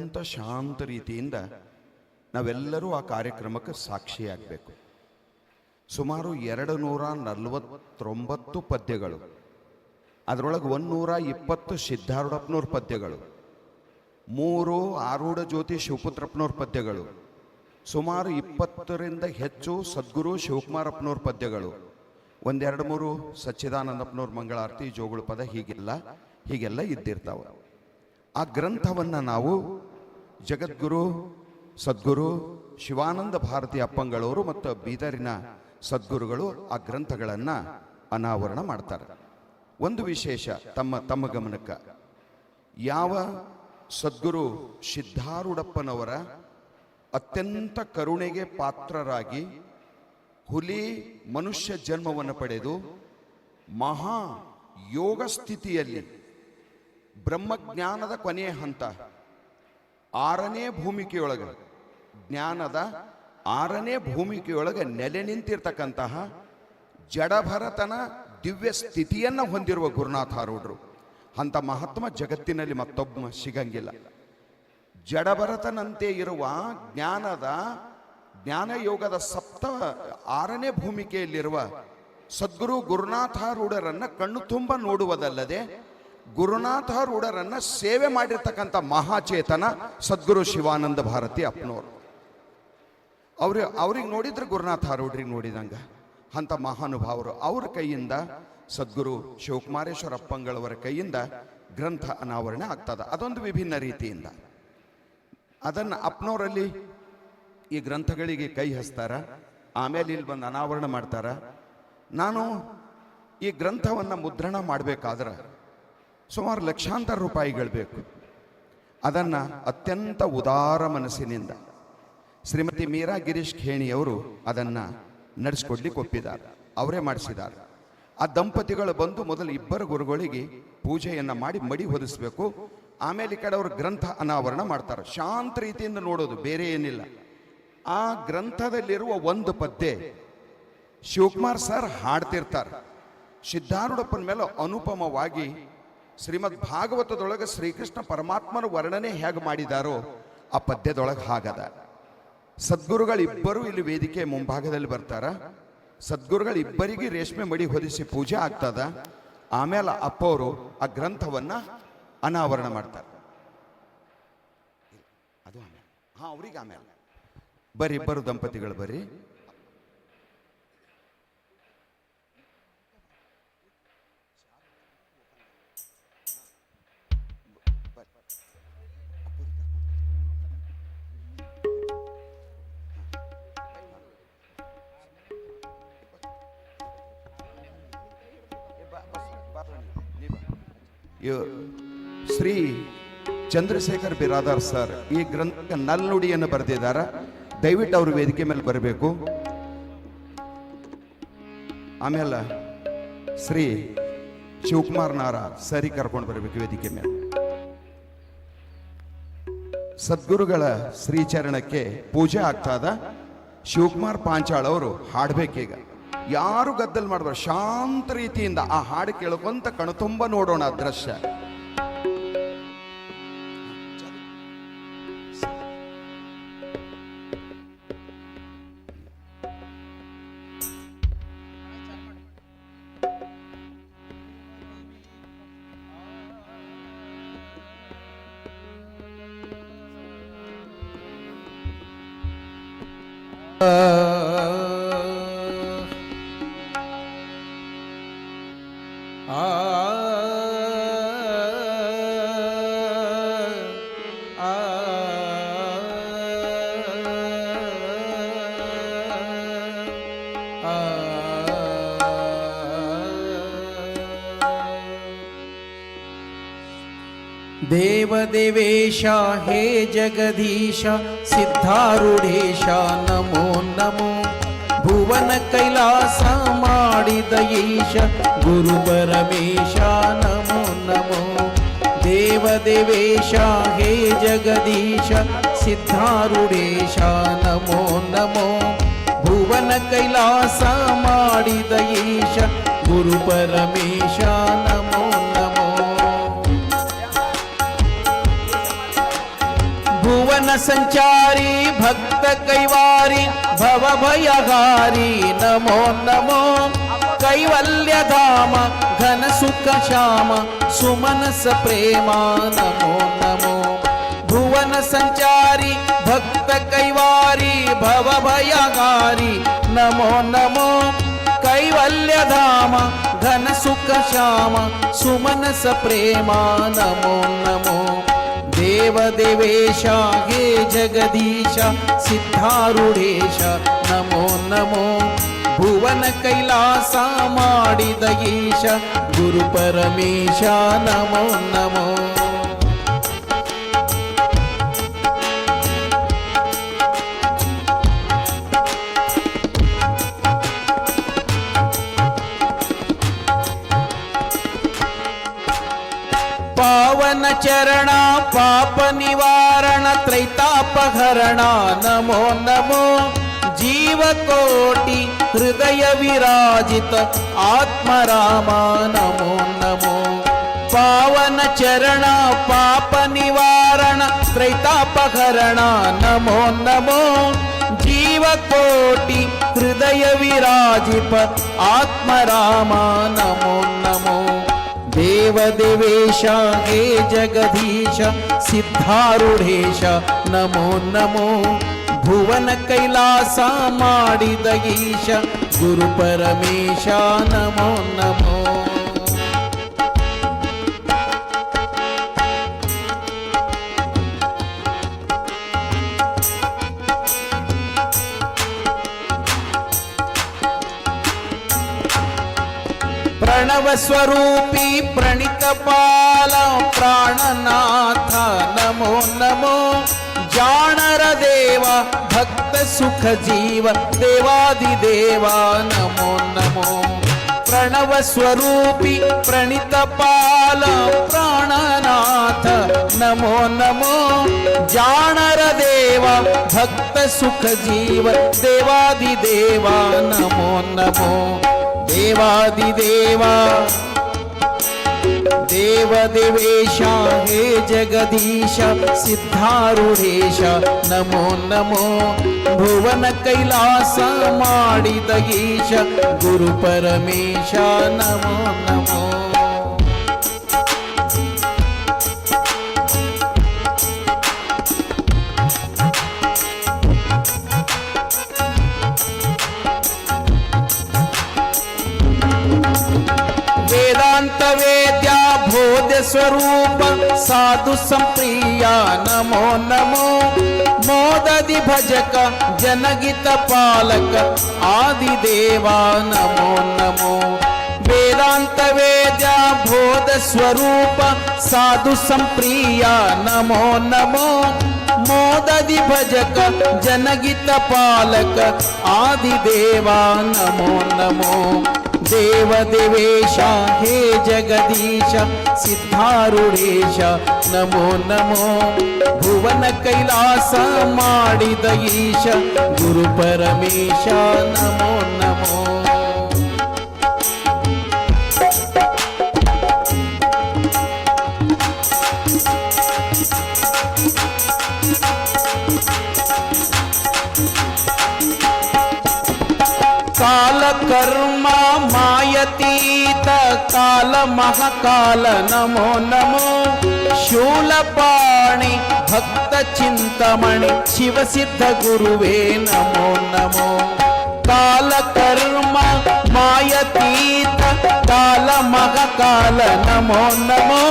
ಅತ್ಯಂತ ಶಾಂತ ರೀತಿಯಿಂದ ನಾವೆಲ್ಲರೂ ಆ ಕಾರ್ಯಕ್ರಮಕ್ಕೆ ಸಾಕ್ಷಿಯಾಗಬೇಕು. ಸುಮಾರು 249 ಪದ್ಯಗಳು, ಅದರೊಳಗೆ 120 ಸಿದ್ಧಾರೂಢಪ್ಪನವ್ರ ಪದ್ಯಗಳು, 3 ಆರೂಢ ಜ್ಯೋತಿ ಶಿವಪುತ್ರಪ್ಪನವ್ರ ಪದ್ಯಗಳು, ಸುಮಾರು 20ರಿಂದ ಹೆಚ್ಚು ಸದ್ಗುರು ಶಿವಕುಮಾರಪ್ಪನವ್ರ ಪದ್ಯಗಳು, 1-2-3 ಸಚ್ಚಿದಾನಂದಪ್ಪನವ್ರ ಮಂಗಳಾರತಿ, ಜೋಗುಳ ಪದ, ಹೀಗೆಲ್ಲ ಇದ್ದಿರ್ತಾವೆ. ಆ ಗ್ರಂಥವನ್ನು ನಾವು ಜಗದ್ಗುರು ಸದ್ಗುರು ಶಿವಾನಂದ ಭಾರತಿ ಅಪ್ಪಂಗಳವರು ಮತ್ತು ಬೀದರಿನ ಸದ್ಗುರುಗಳು ಆ ಗ್ರಂಥಗಳನ್ನು ಅನಾವರಣ ಮಾಡ್ತಾರೆ. ಒಂದು ವಿಶೇಷ ತಮ್ಮ ಗಮನಕ್ಕೆ, ಯಾವ ಸದ್ಗುರು ಸಿದ್ಧಾರೂಢಪ್ಪನವರ ಅತ್ಯಂತ ಕರುಣೆಗೆ ಪಾತ್ರರಾಗಿ ಹುಲಿ ಮನುಷ್ಯ ಜನ್ಮವನ್ನು ಪಡೆದು ಮಹಾ ಯೋಗ ಸ್ಥಿತಿಯಲ್ಲಿ ಬ್ರಹ್ಮಜ್ಞಾನದ ಕೊನೆಯ ಹಂತ 6ನೇ ಭೂಮಿಕೆಯೊಳಗೆ, ಜ್ಞಾನದ 6ನೇ ಭೂಮಿಕೆಯೊಳಗೆ ನೆಲೆ ನಿಂತಿರ್ತಕ್ಕಂತಹ ಜಡಭರತನ ದಿವ್ಯ ಸ್ಥಿತಿಯನ್ನು ಹೊಂದಿರುವ ಗುರುನಾಥಾರೂಢರು. ಅಂಥ ಮಹಾತ್ಮ ಜಗತ್ತಿನಲ್ಲಿ ಮತ್ತೊಬ್ಬ ಸಿಗಂಗಿಲ್ಲ. ಜಡಭರತನಂತೆ ಇರುವ ಜ್ಞಾನಯೋಗದ 6ನೇ ಭೂಮಿಕೆಯಲ್ಲಿರುವ ಸದ್ಗುರು ಗುರುನಾಥಾರೂಢರನ್ನು ಕಣ್ಣು ತುಂಬ ನೋಡುವುದಲ್ಲದೆ ಗುರುನಾಥಾರೂಢರನ್ನು ಸೇವೆ ಮಾಡಿರ್ತಕ್ಕಂಥ ಮಹಾಚೇತನ ಸದ್ಗುರು ಶಿವಾನಂದ ಭಾರತಿ ಅಪ್ಪನವರು. ಅವ್ರಿಗೆ ನೋಡಿದ್ರೆ ಗುರುನಾಥಾರೂಢರಿಗೆ ನೋಡಿದಂಗೆ ಅಂಥ ಮಹಾನುಭಾವರು. ಅವರ ಕೈಯಿಂದ ಸದ್ಗುರು ಶಿವಕುಮಾರೇಶ್ವರ ಅಪ್ಪಂಗಳವರ ಕೈಯಿಂದ ಗ್ರಂಥ ಅನಾವರಣೆ ಆಗ್ತದೆ. ಅದೊಂದು ವಿಭಿನ್ನ ರೀತಿಯಿಂದ ಅದನ್ನು ಅಪ್ಪನವರಲ್ಲಿ ಈ ಗ್ರಂಥಗಳಿಗೆ ಕೈ ಹಚ್ತಾರ, ಆಮೇಲೆ ಇಲ್ಲಿ ಬಂದು ಅನಾವರಣ ಮಾಡ್ತಾರ. ನಾನು ಈ ಗ್ರಂಥವನ್ನು ಮುದ್ರಣ ಮಾಡಬೇಕಾದ್ರೆ ಸುಮಾರು ಲಕ್ಷಾಂತರ ರೂಪಾಯಿಗಳು ಬೇಕು. ಅದನ್ನು ಅತ್ಯಂತ ಉದಾರ ಮನಸ್ಸಿನಿಂದ ಶ್ರೀಮತಿ ಮೀರಾ ಗಿರೀಶ್ ಖೇಣಿಯವರು ಅದನ್ನು ನಡೆಸ್ಕೊಡ್ಲಿಕ್ಕೆ ಒಪ್ಪಿದ್ದಾರೆ, ಅವರೇ ಮಾಡಿಸಿದ್ದಾರೆ. ಆ ದಂಪತಿಗಳು ಬಂದು ಮೊದಲು ಇಬ್ಬರು ಗುರುಗಳಿಗೆ ಪೂಜೆಯನ್ನು ಮಾಡಿ ಮಡಿ ಹೊದಿಸ್ಬೇಕು. ಆಮೇಲೆ ಈ ಕಡೆ ಅವರು ಗ್ರಂಥ ಅನಾವರಣ ಮಾಡ್ತಾರೆ. ಶಾಂತ ರೀತಿಯಿಂದ ನೋಡೋದು, ಬೇರೆ ಏನಿಲ್ಲ. ಆ ಗ್ರಂಥದಲ್ಲಿರುವ ಒಂದು ಪದ್ಯ ಶಿವಕುಮಾರ್ ಸರ್ ಹಾಡ್ತಿರ್ತಾರೆ. ಸಿದ್ಧಾರೂಢಪ್ಪನ ಮೇಲೆ ಅನುಪಮವಾಗಿ ಶ್ರೀಮದ್ ಭಾಗವತದೊಳಗೆ ಶ್ರೀಕೃಷ್ಣ ಪರಮಾತ್ಮನ ವರ್ಣನೆ ಹೇಗೆ ಮಾಡಿದಾರೋ ಆ ಪದ್ಯದೊಳಗೆ ಹಾಗದ. ಸದ್ಗುರುಗಳಿಬ್ಬರು ಇಲ್ಲಿ ವೇದಿಕೆ ಮುಂಭಾಗದಲ್ಲಿ ಬರ್ತಾರ. ಸದ್ಗುರುಗಳಿಬ್ಬರಿಗೆ ರೇಷ್ಮೆ ಮಡಿ ಹೊದಿಸಿ ಪೂಜೆ ಆಗ್ತದ. ಆಮೇಲೆ ಅಪ್ಪವರು ಆ ಗ್ರಂಥವನ್ನ ಅನಾವರಣ ಮಾಡ್ತಾರೆ. ಅದು ಆಮೇಲೆ ಅವ್ರಿಗೆ ಆಮೇಲೆ ಬರ್ರಿ, ಇಬ್ಬರು ದಂಪತಿಗಳು ಬರ್ರಿ. ಶ್ರೀ ಚಂದ್ರಶೇಖರ್ ಬಿರಾದಾರ್ ಸರ್ ಈ ಗ್ರಂಥಕ್ಕೆ ನಲ್ನುಡಿಯನ್ನು ಬರೆದಿದ್ದಾರೆ. ದಯವಿಟ್ಟು ಅವರು ವೇದಿಕೆ ಮೇಲೆ ಬರಬೇಕು. ಆಮೇಲೆ ಶ್ರೀ ಶಿವಕುಮಾರ್ ನಾರ ಸರಿ ಕರ್ಕೊಂಡು ಬರಬೇಕು ವೇದಿಕೆ ಮೇಲೆ. ಸದ್ಗುರುಗಳ ಶ್ರೀಚರಣಕ್ಕೆ ಪೂಜೆ ಆಗ್ತದ. ಶಿವಕುಮಾರ್ ಪಾಂಚಾಳ್ ಅವರು ಹಾಡ್ಬೇಕೀಗ. ಯಾರು ಗದ್ದಲ್ ಮಾಡಬಾರ್ದು, ಶಾಂತ ರೀತಿಯಿಂದ ಆ ಹಾಡು ಕೇಳ್ಕೊಂತ ಕಣ್ತುಂಬ ನೋಡೋಣ ದೃಶ್ಯ. ದೇವದೇವೇಶ ಹೇ ಜಗದೀಶ ಸಿದ್ಧಾರೂಢೇಶ ನಮೋ ನಮೋ. ಭುವನ ಕೈಲಾಸ ಮಾಡಿದ ಈಶ ಗುರು ಪರಮೇಶ ನಮೋ ನಮೋ. ದೇವದೇವೇಶ ಹೇ ಜಗದೀಶ ಸಿದ್ಧಾರೂಢೇಶ ನಮೋ ನಮೋ. ಭುವನ ಕೈಲಾಸ ಮಾಡಿದ ಈಶ ಗುರು ಪರಮೇಶ ನಮೋ ನಮೋ. ಭುವನ ಸಂಚಾರಿ ಭಕ್ತ ಕೈವಾರಿ ಭವ ಭಯಹಾರಿ ನಮೋ ನಮೋ ಕೈವಲ್ಯಧಾಮ ಘನ ಸುಖ ಶ್ಯಾಮ ಸುಮನಸ ಪ್ರೇಮ ನಮೋ ನಮೋ ಭುವನ ಸಂಚಾರಿ ಭಕ್ತ ಕೈವಾರಿ ಭವ ಭಯಹಾರಿ ನಮೋ ನಮೋ ಕೈವಲ್ಯಧಾಮ ಘನ ಸುಖ ಶ್ಯಾಮ ಸುಮನಸ ಪ್ರೇಮ ನಮೋ ನಮೋ ದೇವದೇವೇಶ ಹೇ ಜಗದೀಶ ಸಿದ್ಧಾರೂಢೇಶ ನಮೋ ನಮೋ ಭುವನ ಕೈಲಾಸ ಮಾಡಿದ ಈಶ ಗುರು ಪರಮೇಶ ನಮೋ ನಮೋ ಪಾವನ ಚರಣ ಪಾಪ ನಿವಾರಣ ತ್ರೈತಾಪಹರಣ ನಮೋ ನಮೋ ಜೀವಕೋಟಿ ಹೃದಯ ವಿರಾಜಿತ ಆತ್ಮರಾಮ ನಮೋ ನಮೋ ಪಾವನ ಚರಣ ಪಾಪ ನಿವಾರಣ ತ್ರೈತಾಪಹರಣ ನಮೋ ನಮೋ ಜೀವಕೋಟಿ ಹೃದಯ ವಿರಾಜಿಪ ಆತ್ಮರಾಮ ನಮೋ ನಮೋ ದೇವದೇವೇಶ ಹೇ ಜಗದೀಶ ಸಿದ್ಧಾರೂಢೇಶ ನಮೋ ನಮೋ ಭುವನ ಕೈಲಾಸ ಮಾಡಿದ ಈಶ ಗುರು ಪರಮೇಶ ನಮೋ ನಮೋ ಪ್ರಣವ ಸ್ವರೂಪಿ ಪ್ರಣಿತ ಪಾಲ ಪ್ರಾಣನಾಥ ನಮೋ ನಮೋ ಜಾಣರ ದೇವ ಭಕ್ತ ಸುಖ ಜೀವ ದೇವಾದಿದೇವ ನಮೋ ನಮೋ ಪ್ರಣವ ಸ್ವರೂಪಿ ಪ್ರಣೀತ ಪಾಲ ಪ್ರಾಣನಾಥ ನಮೋ ನಮೋ ಜಾಣರ ದೇವ ಭಕ್ತ ಸುಖ ಜೀವ ದೇವಾದಿದೇವ ನಮೋ ನಮೋ ದೇವಾದಿದೇವ ದೇವದೇವೇಶ ಹೇ ಜಗದೀಶ ಸಿದ್ಧಾರೂಢೇಶ ನಮೋ ನಮೋ ಭುವನ ಕೈಲಾಸ ಮಾಡಿದ ಈಶ ಗುರು ಪರಮೇಶ ನಮೋ ನಮೋ ವೇದಾಂತ ವೇದ್ಯ ಬೋಧ ಸ್ವರೂಪ ಸಾಧು ಸಂಪ್ರಿಯ ನಮೋ ನಮೋ ಮೋದದಿ ಭಜಕ ಜನಗಿತ ಪಾಲಕ ಆದಿದೇವ ನಮೋ ನಮೋ ವೇದಾಂತ ವೇದ್ಯ ಬೋಧ ಸ್ವರೂಪ ಸಾಧು ಸಂಪ್ರಿಯ ನಮೋ ನಮೋ ಮೋದದಿ ಭಜಕ ಜನಗಿತ ಪಾಲಕ ಆದಿದೇವ ನಮೋ ನಮೋ ದೇವದೇವೇಶ ಹೇ ಜಗದೀಶ ಸಿದ್ಧಾರೂಢೇಶ ನಮೋ ನಮೋ ಭುವನ ಕೈಲಾಸ ಮಾಡಿದ ಈಶ ಗುರು ಪರಮೇಶ ನಮೋ ನಮೋ ಕಾಲ ಕರ್ಮ ಮಾಯತೀತ ಕಾಲ ಮಹಾಕಾಲ ನಮೋ ನಮೋ ಶೂಲಪಾಣಿ ಭಕ್ತ ಚಿಂತಮಣಿ ಶಿವಸಿದ್ಧ ಗುರುವೇ ನಮೋ ನಮೋ ಕಾಲ ಕರ್ಮ ಮಾಯತೀತ ಕಾಲ ಮಹಾಕಾಲ ನಮೋ ನಮೋ